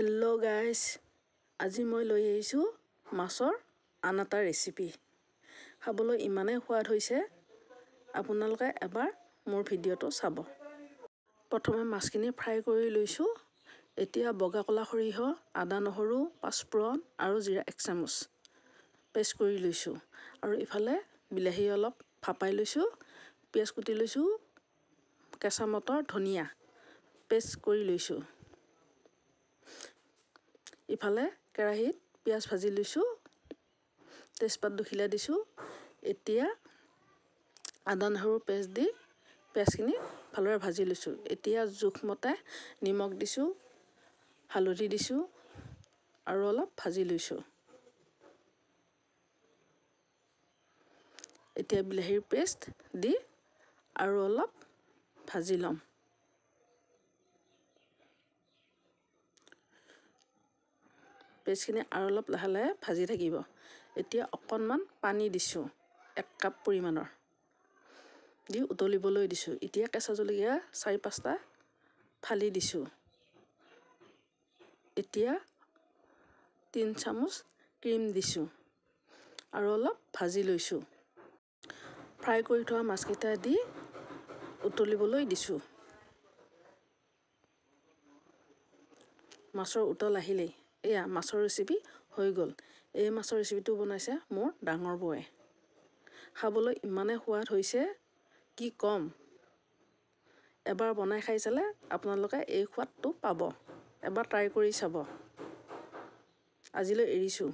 Hello' guys, আজি মই লৈ আহিছোঁ মাছৰ আন এটা ৰেচিপি। খাবলৈ ইমানেই সোৱাদ হৈছে, আপোনালোকে এবাৰ মোৰ ভিডিঅ'টো চাব। প্ৰথমে মাছখিনি ফ্ৰাই কৰি লৈছোঁ। এতিয়া বগা ক'লা সৰিয়হ, আদা নহৰু, পাঁচফোৰণ আৰু জিৰা 1 চামুচ পেষ্ট কৰি লৈছোঁ। আৰু ইফালে বিলাহী অলপ ফাপাই লৈছোঁ, পিঁয়াজ কুটি লৈছোঁ, কেঁচা মটৰ, ধনিয়া পেষ্ট কৰি লৈছোঁ। ইফালে কেৰাহীত পিঁয়াজ ভাজি লৈছোঁ, তেজপাত দুখিলা দিছোঁ। এতিয়া আদা নহৰু পেষ্ট দি পিঁয়াজখিনি ভালদৰে ভাজি লৈছোঁ। এতিয়া জোখমতে নিমখ দিছোঁ, হালধি দিছোঁ আৰু অলপ ভাজি লৈছোঁ। এতিয়া বিলাহীৰ পেষ্ট দি আৰু অলপ ভাজি ল'ম। পেষ্টখিনি আৰু অলপ লাহে লাহে ভাজি থাকিব। এতিয়া অকণমান পানী দিছোঁ, 1 কাপ পৰিমাণৰ দি উতলিবলৈ দিছোঁ। এতিয়া কেঁচা জলকীয়া 4-5টা ফালি দিছোঁ। এতিয়া 3 চামুচ ক্ৰীম দিছোঁ আৰু অলপ ভাজি লৈছোঁ। ফ্ৰাই কৰি থোৱা মাছকেইটা দি উতলিবলৈ দিছোঁ। মাছৰ উতল আহিলেই এয়া মাছৰ ৰেচিপি হৈ গ'ল। এই মাছৰ ৰেচিপিটো বনাইছে মোৰ ডাঙৰ বৌয়ে। খাবলৈ ইমানেই সোৱাদ হৈছে কি ক'ম। এবাৰ বনাই খাই চালে আপোনালোকে এই সোৱাদটো পাব। এবাৰ ট্ৰাই কৰি চাব। আজিলৈ এৰিছোঁ।